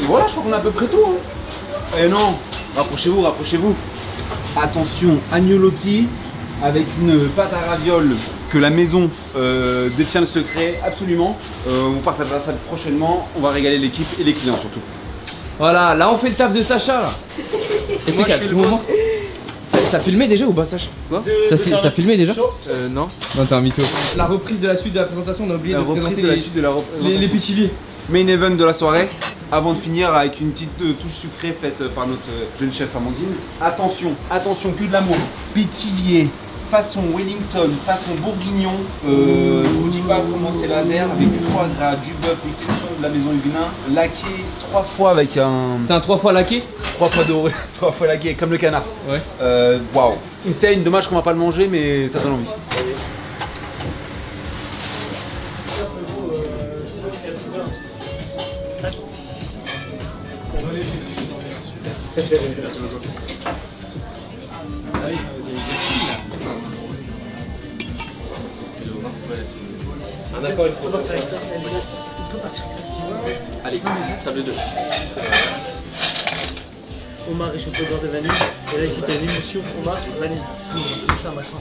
Et voilà, je crois qu'on a à peu près tout. Hein. Et non, rapprochez-vous, rapprochez-vous. Attention, agnolotti avec une pâte à ravioles que la maison détient le secret, absolument. On vous partagera ça prochainement. On va régaler l'équipe et les clients surtout. Voilà, là on fait le taf de Sacha là. Et moi, je fais le moment. Ça filmait déjà ou pas, Sacha? Quoi? Ça filmait déjà? Non. Non, t'es un mytho. La reprise de la suite de la présentation, on a oublié de présenter les pitchiliers. Main event de la soirée, avant de finir avec une petite touche sucrée faite par notre jeune chef Amandine. Attention, attention, que de l'amour. Pétivier, façon Wellington, façon bourguignon. Je vous dis pas comment c'est laser, avec du foie gras, du bœuf, l'exception de la maison Huguenin, laqué 3 fois avec un... C'est un 3 fois laqué? 3 fois doré, 3 fois laqué, comme le canard. Ouais. Waouh. Insane, dommage qu'on va pas le manger, mais ça donne envie. Un accord, il faut partir avec ça. On peut partir avec ça si vous voulez. Allez, table 2. Omar et chocolat de vanille. Et là, ici, t'as une émulsion Omar, vanille. C'est ça, machin.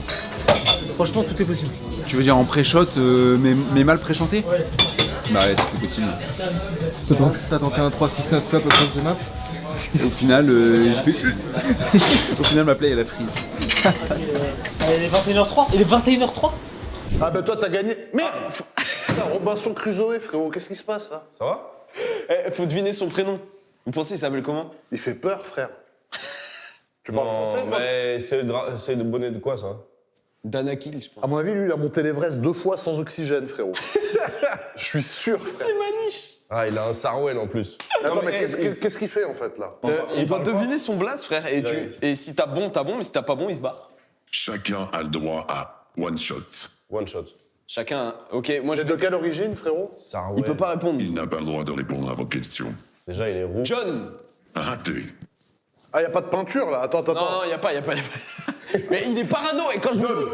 Franchement, tout est possible. Tu veux dire en pré-shot, mais mal pré-chanté? Ouais, c'est ça. Bah ouais, tout est possible. T'as tenté un 3-6-9 club au cross de map? Et au final, au final, ma play elle a prise. Il est 21h03. Il est 21h03. Ah bah toi t'as gagné. Merde. Putain, Robinson Crusoe, frérot, qu'est-ce qui se passe là? Ça va? Faut deviner son prénom. Vous pensez il s'appelle comment? Il fait peur, frère. Tu parles français? Mais c'est de bonnet de quoi ça? Danakil, je pense. À mon avis, lui, il a monté l'Everest 2 fois sans oxygène, frérot. Je suis sûr. C'est Maniche. Ah, il a un Sarwell en plus. Attends, mais qu'est-ce qu'il fait en fait là? On doit deviner son blaze, frère. Et si t'as bon, mais si t'as pas bon, il se barre. Chacun a le droit à one shot. One shot. Chacun. Ok, moi je. De quelle origine, frérot? Sarwell. Il peut pas répondre. Il n'a pas le droit de répondre à vos questions. Déjà, il est roux. John. Raté. Ah, y a pas de peinture là? Attends. Non, y a pas. Mais il est parano et quand je veux.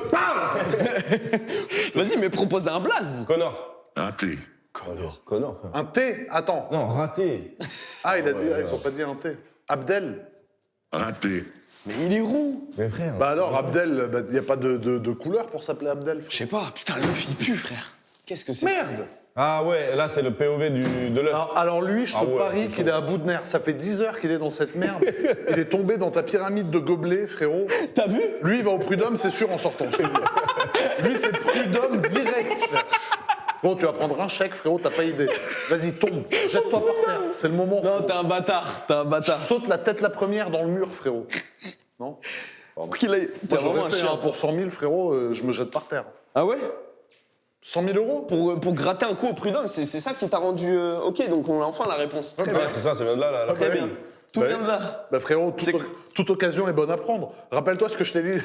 Vas-y, mais propose un blaze. Connor. Raté. Connor. Un T? Attends. Non, raté. Ah, il a dit, ils ont pas dit un T. Abdel? Raté. Mais il est roux. Mais frère. Bah alors, Abdel, y a pas de couleur pour s'appeler Abdel? Je sais pas, putain, le meuf il pue, frère. Qu'est-ce que c'est? Merde! Ah ouais, là c'est le POV de l'œuf. Alors lui, je te parie qu'il est à bout de nerfs. Ça fait 10 heures qu'il est dans cette merde. Il est tombé dans ta pyramide de gobelets, frérot. T'as vu? Lui, il va au prud'homme, c'est sûr, en sortant. Lui, c'est prud'homme direct. Bon, tu vas prendre un chèque, frérot, t'as pas idée. Vas-y, tombe, jette-toi par terre. C'est le moment. Non, t'es un bâtard, Saute la tête la première dans le mur, frérot. Non? T'es vraiment un chien. Pour 100 000, frérot, je me jette par terre. Ah ouais? 100 000 euros? Pour gratter un coup au prud'homme, c'est ça qui t'a rendu ok, donc on a enfin la réponse. Très bien. C'est ça, ça vient de là. Très bien. Tout vient de là. Bah frérot, toute occasion est bonne à prendre. Rappelle-toi ce que je t'ai dit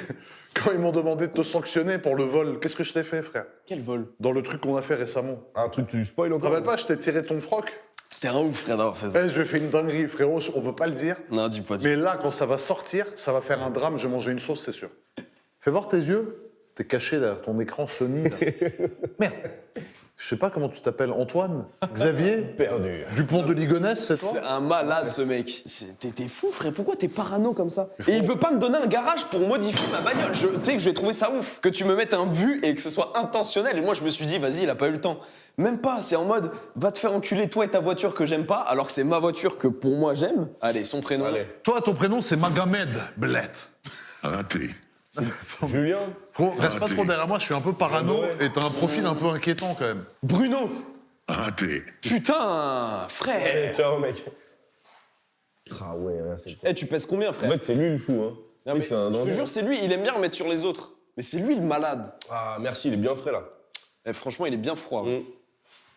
quand ils m'ont demandé de te sanctionner pour le vol. Qu'est-ce que je t'ai fait, frère? Quel vol? Dans le truc qu'on a fait récemment. Un truc tu spoil encore? Rappelle pas, je t'ai tiré ton froc. T'es un ouf, frère, d'avoir fait ça. Je vais faire une dinguerie, frérot, on peut pas le dire. Non, dis pas. Mais là, quand ça va sortir, ça va faire un drame, je vais manger une sauce, c'est sûr. Fais voir tes yeux. T'es caché derrière ton écran Sony. Là. Merde. Je sais pas comment tu t'appelles, Antoine? Xavier? Perdu. Dupont de Ligonnès, c'est toi? C'est un malade, ce mec. T'es fou, frère. Pourquoi t'es parano comme ça? Et il veut pas me donner un garage pour modifier ma bagnole. Tu sais que j'ai trouvé ça ouf. Que tu me mettes un but et que ce soit intentionnel. Et moi, je me suis dit, vas-y, il a pas eu le temps. Même pas, c'est en mode, va te faire enculer toi et ta voiture que j'aime pas, alors que c'est ma voiture que pour moi j'aime. Allez, son prénom. Allez. Toi, ton prénom, c'est Magomed Blett. Raté. Julien. Reste pas trop derrière moi, je suis un peu parano et t'as un profil un peu inquiétant quand même. Bruno. Raté. Putain, frère. Ciao, mec. Ah ouais, c'est. Eh, tu pèses combien, frère? En fait, c'est lui le fou, hein. Non, mais, je te jure, c'est lui, il aime bien remettre sur les autres. Mais c'est lui le malade. Ah, merci, il est bien frais là. Eh, franchement, il est bien froid. Hein.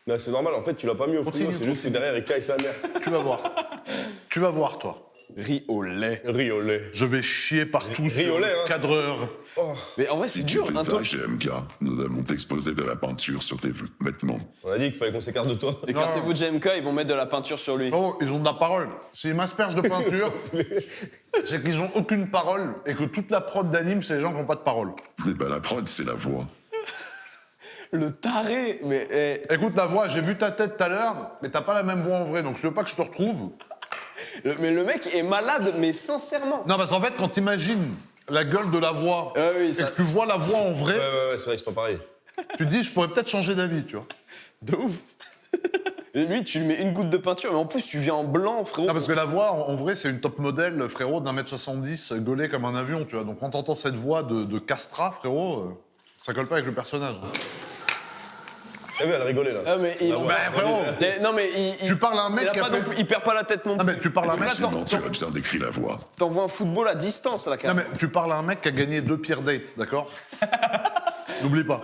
Non, c'est normal, en fait, tu l'as pas mis au frigo, c'est juste que derrière, il caille sa mère. Tu vas voir. Tu vas voir, toi. Riz au lait. Riz au lait. Je vais chier partout Riz sur au lait, le hein. cadreur. Oh. Mais en vrai, c'est dur. Tu fais ça chez MK, nous allons t'exposer de la peinture sur tes vêtements. On a dit qu'il fallait qu'on s'écarte de toi. Écartez-vous de JMK, ils vont mettre de la peinture sur lui. Oh, ils ont de la parole. S'ils m'aspergent de peinture, c'est qu'ils ont aucune parole et que toute la prod d'anime, c'est les gens qui n'ont pas de parole. Eh ben la prod, c'est la voix. Le taré, mais... Écoute, la voix, j'ai vu ta tête tout à l'heure, mais t'as pas la même voix en vrai, donc je veux pas que je te retrouve. Mais le mec est malade, mais sincèrement. Non, parce qu'en fait, quand t'imagines la gueule de la voix oui, et que tu vois la voix en vrai, Ouais, c'est vrai que c'est pas pareil. tu te dis, je pourrais peut-être changer d'avis, tu vois. De ouf. Et lui, tu lui mets une goutte de peinture, mais en plus, tu viens en blanc, frérot. Non, parce que la voix, en vrai, c'est une top modèle, frérot, d'1m70, gaulé comme un avion, tu vois. Donc quand t'entends cette voix de Castra, frérot, ça colle pas avec le personnage. Ah oui, elle rigolait là. Ah, mais il... Non, mais il... Tu parles à un mec qui a fait... il perd pas la tête non plus. Non, mais tu parles à un mec... Effectivement, tu as bien décrit la voix. T'envoies un football à distance, là, quand Non, même. mais tu parles à un mec qui a gagné 2 pires dates, d'accord? N'oublie pas.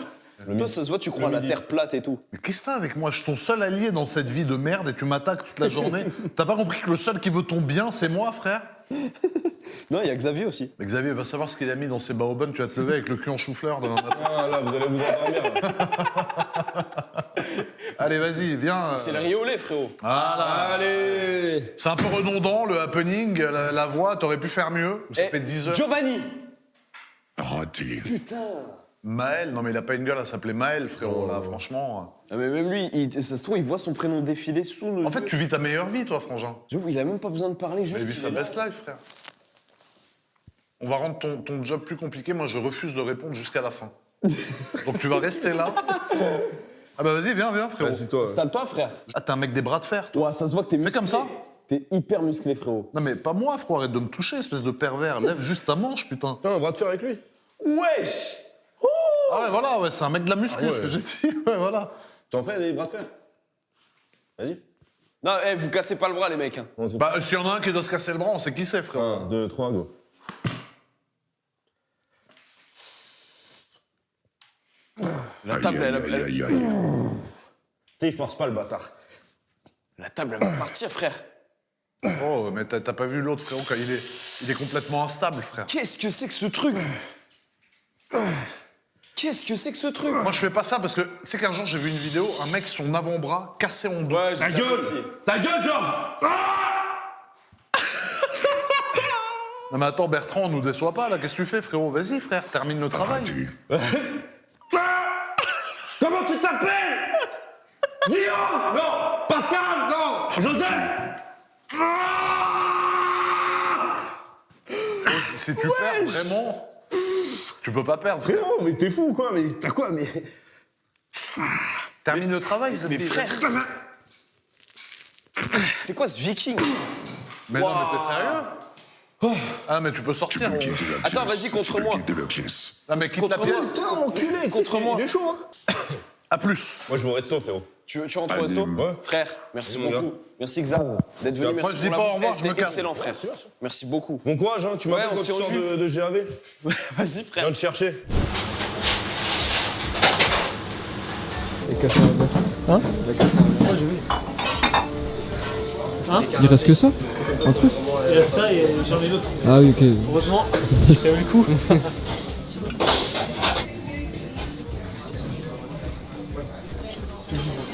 Toi, ça se voit, tu crois à la terre plate et tout. Mais qu'est-ce que t'as avec moi? Je suis ton seul allié dans cette vie de merde et tu m'attaques toute la journée. T'as pas compris que le seul qui veut ton bien, c'est moi, frère? Non, il y a Xavier aussi. Mais Xavier va savoir ce qu'il a mis dans ses baobans, tu vas te lever avec le cul en chou-fleur demain matin. Ah là, vous allez vous endormir. Allez, vas-y, viens. C'est le riz au lait, frérot. Voilà. Allez. C'est un peu redondant, le happening, la voix, t'aurais pu faire mieux. Ça fait 10 heures. Giovanni. Raté. Putain. Maël, non mais il a pas une gueule, elle s'appelait Maël, frérot, là, franchement. Ah, mais même lui, ça se trouve, il voit son prénom défiler sous le... En fait, tu vis ta meilleure vie, toi, frangin. J'avoue, il a même pas besoin de parler, juste... Il vit sa best life, frère. On va rendre ton job plus compliqué, moi je refuse de répondre jusqu'à la fin. Donc tu vas rester là. Ah bah vas-y, viens, frérot. Vas-y, toi. Installe-toi, frère. Ah, t'es un mec des bras de fer, toi. Ouais, ça se voit que t'es musclé. Fais comme ça. T'es hyper musclé, frérot. Non mais pas moi, frérot, arrête de me toucher, espèce de pervers. Lève juste ta manche, putain. Tiens, un bras de fer avec lui. Wesh. Ah ouais, voilà, ouais, c'est un mec de la muscu, ce que j'ai dit. Ouais, voilà. T'en fais des bras de fer? Vas-y. Non, vous cassez pas le bras, les mecs. Hein. Bah, s'il y en a un qui doit se casser le bras, on sait qui c'est, frérot. 1, 2, 3, go. La table, elle... Aïe. Tu sais, il force pas le bâtard. La table, elle va partir, frère. Oh, mais t'as pas vu l'autre, frérot, quand il est complètement instable, frère. Qu'est-ce que c'est que ce truc? Qu'est-ce que c'est que ce truc? Moi, je fais pas ça parce que, tu sais qu'un jour, j'ai vu une vidéo, un mec, son avant-bras cassé en deux. Ouais, Ta gueule! Ta gueule, Georges! Non mais attends, Bertrand, on nous déçoit pas, là. Qu'est-ce que tu fais, frérot? Vas-y, frère, termine le travail. Comment tu t'appelles? Guillaume! Non! Pascal! Non! Joseph! Si tu perds vraiment, tu peux pas perdre. Frérot, mais t'es fou, quoi? Mais t'as quoi? Mais... Termine le travail, Mais frère! C'est quoi ce viking? Mais non, mais t'es sérieux? Ah, mais tu peux sortir. Attends, vas-y, contre moi. Ah, mais quitte la pièce. Putain, enculé, contre moi. Il est chaud, hein? À plus. Moi, je vais au resto, frérot. Tu rentres au resto? Ouais. Frère, merci mon beaucoup. Merci Xav d'être venu. Moi, Merci je dis pour pas la au revoir, bouffe. je me C'était calme. excellent, frère. Merci beaucoup. Bon courage, hein. Tu m'appelles on quand tu se sors rejoue. de GAV. Vas-y, frère. Viens te chercher. Hein? Hein? Il reste que ça? Un truc? Il y a ça et j'en ai d'autres. Ah oui, ok. Heureusement, ça vaut le coup.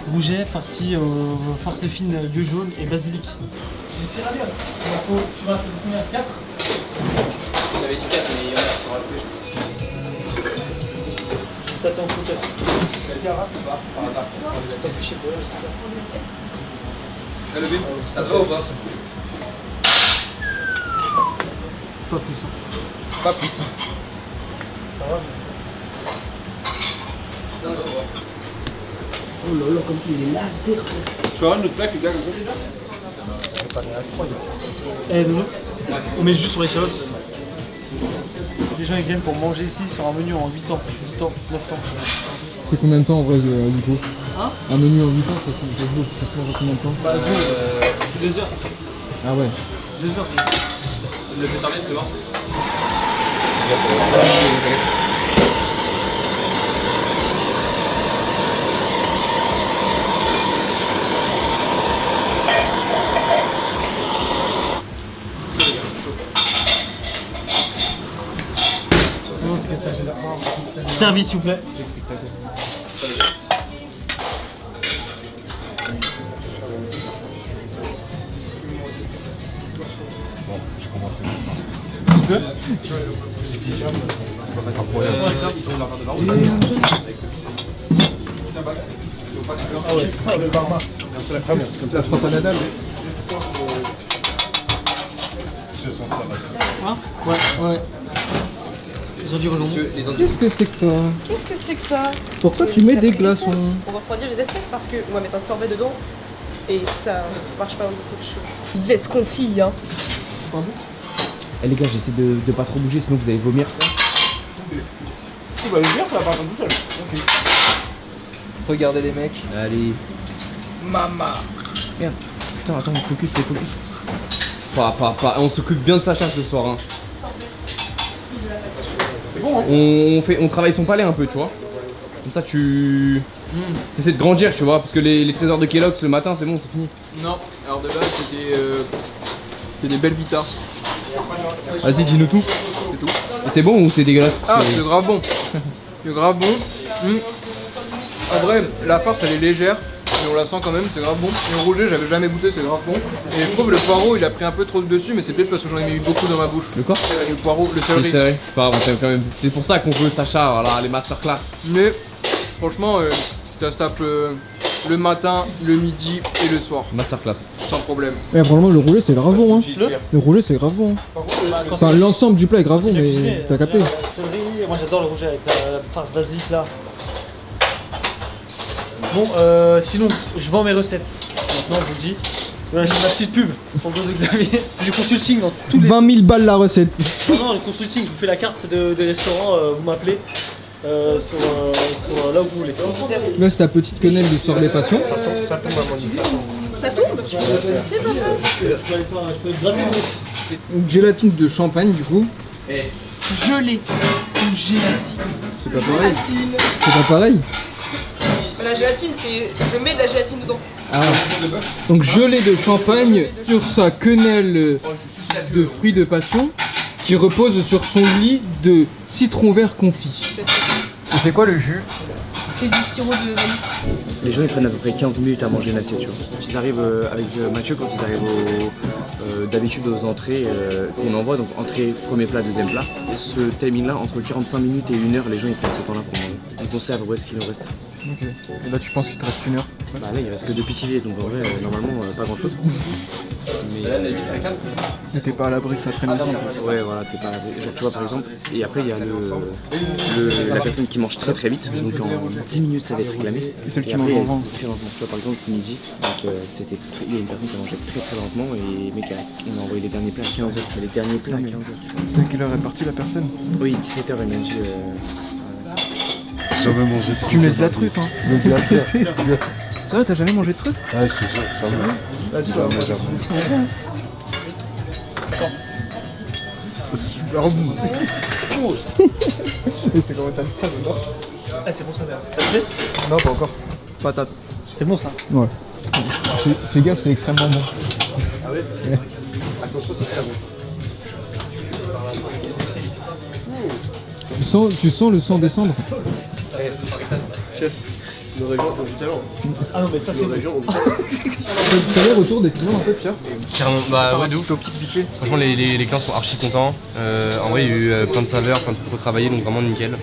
Bouget, farci, farce fine, lieu jaune et basilic. J'ai 6 ravioles. Tu vas faire combien? 4? J'avais dit 4, mais il y en a pour rajouter, je pense. T'attends peut-être. Quelqu'un rate ou pas? Par hasard. Je sais pas. T'as levé? T'as droit ou pas? Pas plus. Pas plus. Ça va? Non, non, non. Oh là là, comme s'il est laser. Tu peux avoir une autre plaque, les gars, comme ça déjà? Eh, Dodo, on met juste sur les échalotes. Les gens ils viennent pour manger ici sur un menu en 8 ans, 8 ans, 9 ans. C'est combien de temps en vrai du coup? Hein? Un menu en 8 ans, ça se mange combien de temps? Bah, 2 heures. Ah ouais. 2 2 heures. Le bétarnet, c'est mort. Service, s'il vous plaît. Bon, j'ai commencé comme ça. Ah ouais, le barma. La France à Nadal. Hein? Ouais. Ils ont dû rejoindre. Qu'est-ce que c'est que ça? Qu'est-ce que c'est que ça? Pourquoi tu mets des glaçons? On va refroidir les assiettes parce qu'on va mettre un sorbet dedans et ça marche pas dans des assiettes chaudes. Zest confit, hein. Eh les gars, j'essaie de pas trop bouger sinon vous allez vomir. Tu vas le dire, ça va pas tout seul. Ok. Regardez les mecs. Allez. Mama. Merde. Putain, attends, focus. Pas. On s'occupe bien de Sacha ce soir. Hein. Bon, hein. On travaille son palais un peu, tu vois. Comme ça, tu essaies de grandir, tu vois. Parce que les trésors de Kellogg ce matin, c'est bon, c'est fini. Non, alors de base c'est des belles Vita. Vas-y, dis-nous tout. C'est tout. C'est bon ou c'est dégueulasse? Ah, c'est grave bon. C'est grave bon. En vrai, la farce elle est légère, mais on la sent quand même, c'est grave bon. Et le rouget, j'avais jamais goûté, c'est grave bon. Et je trouve le poireau, il a pris un peu trop de dessus, mais c'est peut-être parce que j'en ai mis beaucoup dans ma bouche. Le quoi? Le poireau, le céleri. C'est pas grave, quand même. C'est pour ça qu'on veut Sacha, voilà, les masterclass. Mais franchement, ça se tape le matin, le midi et le soir. Masterclass. Sans problème. Ouais, franchement, le roulet c'est grave bon. Hein. Le roulet c'est grave bon. Enfin, l'ensemble du plat est grave bon, mais t'as capté. Céleri, moi j'adore le rouget avec la farce basique là. Bon, sinon, je vends mes recettes. Maintenant, je vous le dis. Voilà, j'ai ma petite pub pour le dos de Xavier. J'ai du consulting dans tous les. 20 000 balles la recette. Non, le consulting, je vous fais la carte des restaurants, vous m'appelez sur là où vous voulez. Là, c'est ta petite quenelle de sort des passions. Ça tombe à mon niveau. Ça tombe? C'est pas ça. Une gélatine de champagne, du coup. Gelée. Une gélatine. C'est pas pareil. C'est pas pareil. La gélatine, c'est. Je mets de la gélatine dedans. Ah. Donc gelée de champagne sur sa quenelle de fruits de passion qui repose sur son lit de citron vert confit. Et c'est quoi le jus? C'est du sirop de vanille. Les gens ils prennent à peu près 15 minutes à manger une assiette, tu vois. Quand ils arrivent avec Mathieu, quand ils arrivent d'habitude aux entrées qu'on envoie, donc entrée, premier plat, deuxième plat. Ce timing là, entre 45 minutes et 1 heure, les gens ils prennent ce temps là pour manger. Donc on sait à peu près ce qu'il nous reste. Ok. Et là tu penses qu'il te reste 1 heure? Bah là il reste que 2 pitillés, donc en vrai normalement pas grand chose. Mais Et t'es pas à l'abri que ça traîne ensemble. ouais voilà, t'es pas à l'abri. Genre tu vois par exemple, et après il y a la personne qui mange très très vite, donc en 10 minutes ça va être réclamé. Et celle qui après, mange en vent. très lentement. Tu vois par exemple c'est midi, donc il y a une personne qui a mangé très très lentement et mec on a envoyé les derniers plats à 15h. Les derniers plats à 15h. C'est à quelle heure est partie la personne? Oui 17h elle m'a dit J'avais mangé. Tu me laisses de la truffe hein. C'est vrai, t'as jamais mangé de truffe? Ouais, je te jure, jamais. Vas-y, bah, moi jamais. C'est super bon. Et c'est comment t'as dit ça dedans? Ah, c'est bon ça, merde. T'as fait? Non, pas encore. Patate. C'est bon ça? Ouais. Fais gaffe, c'est extrêmement bon. Ah ouais? Attention, c'est très bon. Tu sens le sang descendre? Chef, le région, on dit talent. Ah non, mais ça c'est région. T'as les retours des clients un peu, Pierre? Carrément, bah ouais, de ouf. Franchement, les clients sont archi contents. En vrai, il y a eu plein de saveurs, plein de trucs pour travailler, donc vraiment nickel.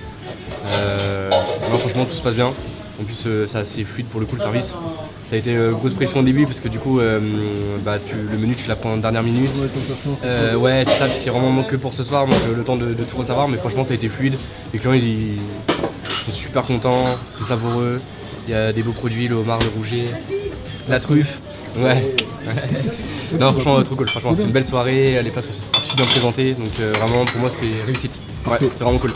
Non, franchement, tout se passe bien. En plus, c'est assez fluide pour le coup, le service. Ça a été grosse pression au début parce que du coup, le menu tu l'apprends en dernière minute. Ouais, c'est ça, c'est vraiment que pour ce soir, donc le temps de tout savoir. Mais franchement, ça a été fluide. Les clients ils sont super contents, c'est savoureux. Il y a des beaux produits, le homard, le rouget, la truffe. Ouais. Non, franchement, trop cool. Franchement, c'est une belle soirée. Les places sont archi bien présentées, donc vraiment pour moi, c'est réussite. Ouais, c'est vraiment cool.